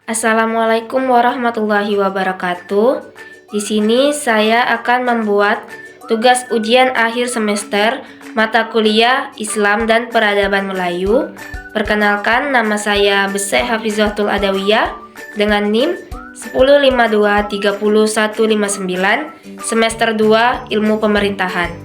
Assalamualaikum warahmatullahi wabarakatuh. Di sini saya akan membuat tugas ujian akhir semester mata kuliah Islam dan Peradaban Melayu. Perkenalkan, nama saya Besek Hafizatul Adawiyah dengan NIM 1052303159 semester 2 Ilmu Pemerintahan.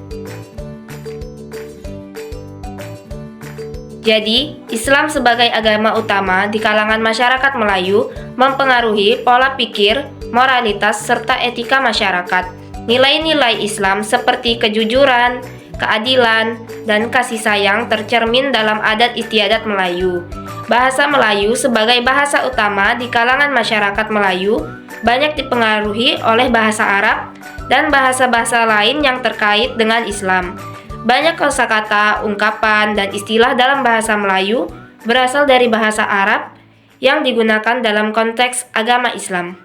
Jadi, Islam sebagai agama utama di kalangan masyarakat Melayu mempengaruhi pola pikir, moralitas, serta etika masyarakat. Nilai-nilai Islam seperti kejujuran, keadilan, dan kasih sayang tercermin dalam adat istiadat Melayu. Bahasa Melayu sebagai bahasa utama di kalangan masyarakat Melayu banyak dipengaruhi oleh bahasa Arab dan bahasa-bahasa lain yang terkait dengan Islam. Banyak kosakata, ungkapan, dan istilah dalam bahasa Melayu berasal dari bahasa Arab yang digunakan dalam konteks agama Islam.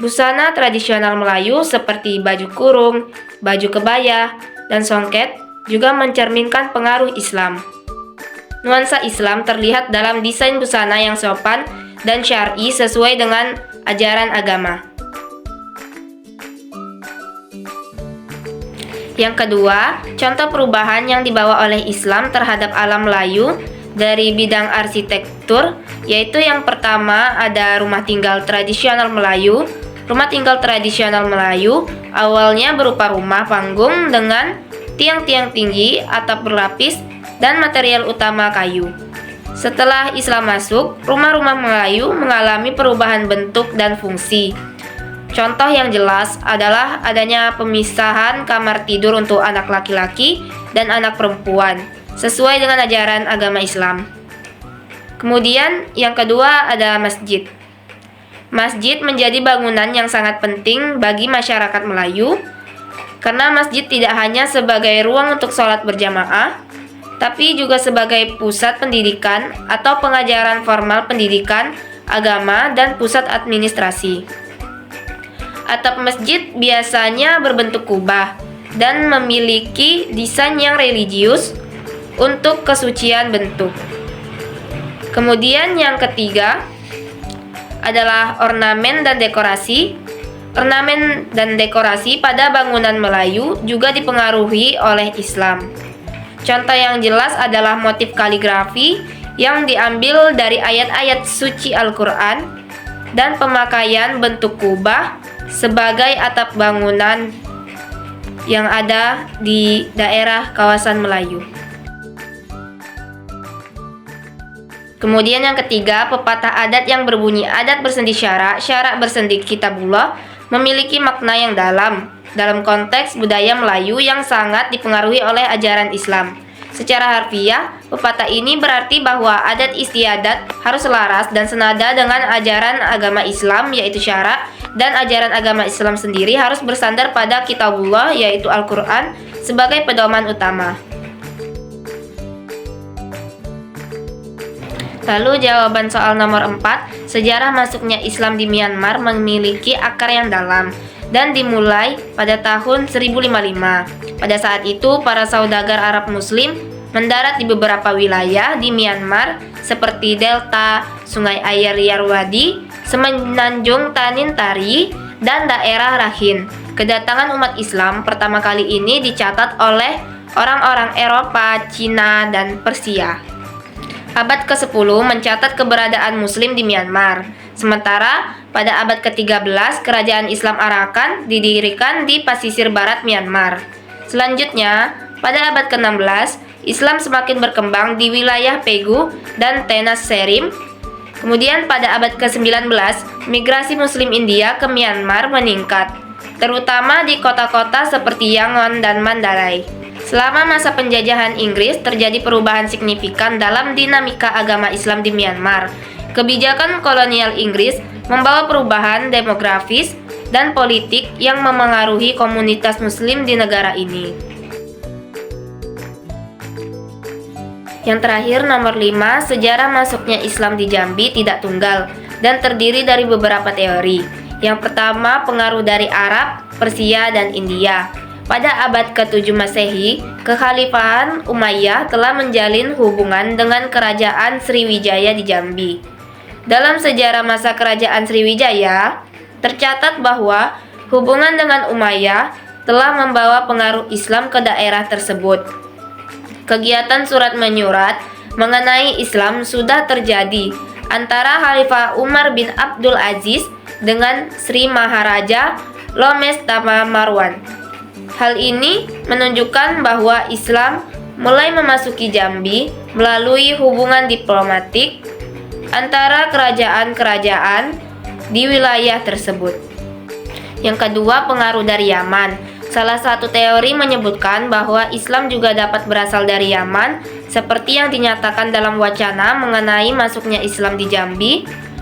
Busana tradisional Melayu seperti baju kurung, baju kebaya, dan songket juga mencerminkan pengaruh Islam. Nuansa Islam terlihat dalam desain busana yang sopan dan syar'i sesuai dengan ajaran agama. Yang kedua, contoh perubahan yang dibawa oleh Islam terhadap alam Melayu dari bidang arsitektur, yaitu yang pertama ada rumah tinggal tradisional Melayu. Rumah tinggal tradisional Melayu awalnya berupa rumah panggung dengan tiang-tiang tinggi, atap berlapis, dan material utama kayu. Setelah Islam masuk, rumah-rumah Melayu mengalami perubahan bentuk dan fungsi. Contoh yang jelas adalah adanya pemisahan kamar tidur untuk anak laki-laki dan anak perempuan, sesuai dengan ajaran agama Islam. Kemudian yang kedua ada masjid. Masjid menjadi bangunan yang sangat penting bagi masyarakat Melayu, karena masjid tidak hanya sebagai ruang untuk sholat berjamaah, tapi juga sebagai pusat pendidikan atau pengajaran formal pendidikan, agama, dan pusat administrasi. Atap masjid biasanya berbentuk kubah dan memiliki desain yang religius untuk kesucian bentuk. Kemudian yang ketiga adalah ornamen dan dekorasi. Ornamen dan dekorasi pada bangunan Melayu juga dipengaruhi oleh Islam. Contoh yang jelas adalah motif kaligrafi yang diambil dari ayat-ayat suci Al-Quran dan pemakaian bentuk kubah sebagai atap bangunan yang ada di daerah kawasan Melayu. Kemudian yang ketiga, pepatah adat yang berbunyi adat bersendi syarak, syarak bersendi kitabullah memiliki makna yang dalam konteks budaya Melayu yang sangat dipengaruhi oleh ajaran Islam. Secara harfiah, pepatah ini berarti bahwa adat istiadat harus selaras dan senada dengan ajaran agama Islam yaitu syarak, dan ajaran agama Islam sendiri harus bersandar pada kitabullah yaitu Al-Quran sebagai pedoman utama. Lalu jawaban soal nomor 4, sejarah masuknya Islam di Myanmar memiliki akar yang dalam dan dimulai pada tahun 1055. Pada saat itu, para saudagar Arab Muslim mendarat di beberapa wilayah di Myanmar seperti Delta, Sungai Ayer Yarwadi, Semenanjung Tanin Tari, dan daerah Rakhine. Kedatangan umat Islam pertama kali ini dicatat oleh orang-orang Eropa, Cina, dan Persia. Abad ke-10 mencatat keberadaan Muslim di Myanmar. Sementara pada abad ke-13 kerajaan Islam Arakan didirikan di pasisir barat Myanmar. Selanjutnya, pada abad ke-16, Islam semakin berkembang di wilayah Pegu dan Tenas Serim. Kemudian pada abad ke-19, migrasi Muslim India ke Myanmar meningkat, terutama di kota-kota seperti Yangon dan Mandalay. Selama masa penjajahan Inggris, terjadi perubahan signifikan dalam dinamika agama Islam di Myanmar. Kebijakan kolonial Inggris membawa perubahan demografis dan politik yang memengaruhi komunitas Muslim di negara ini. Yang terakhir, nomor 5, sejarah masuknya Islam di Jambi tidak tunggal dan terdiri dari beberapa teori. Yang pertama, pengaruh dari Arab, Persia, dan India. Pada abad ke-7 Masehi, Kekhalifahan Umayyah telah menjalin hubungan dengan kerajaan Sriwijaya di Jambi. Dalam sejarah masa kerajaan Sriwijaya, tercatat bahwa hubungan dengan Umayyah telah membawa pengaruh Islam ke daerah tersebut. Kegiatan surat menyurat mengenai Islam sudah terjadi antara Khalifah Umar bin Abdul Aziz dengan Sri Maharaja Lomestama Marwan. Hal ini menunjukkan bahwa Islam mulai memasuki Jambi melalui hubungan diplomatik antara kerajaan-kerajaan di wilayah tersebut. Yang kedua, pengaruh dari Yaman. Salah satu teori menyebutkan bahwa Islam juga dapat berasal dari Yaman, seperti yang dinyatakan dalam wacana mengenai masuknya Islam di Jambi.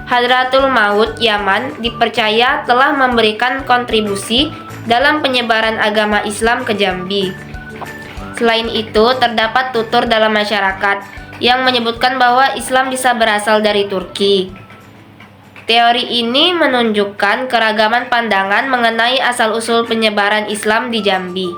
Hadratul Maut Yaman dipercaya telah memberikan kontribusi dalam penyebaran agama Islam ke Jambi. Selain itu, terdapat tutur dalam masyarakat yang menyebutkan bahwa Islam bisa berasal dari Turki. Teori ini menunjukkan keragaman pandangan mengenai asal-usul penyebaran Islam di Jambi.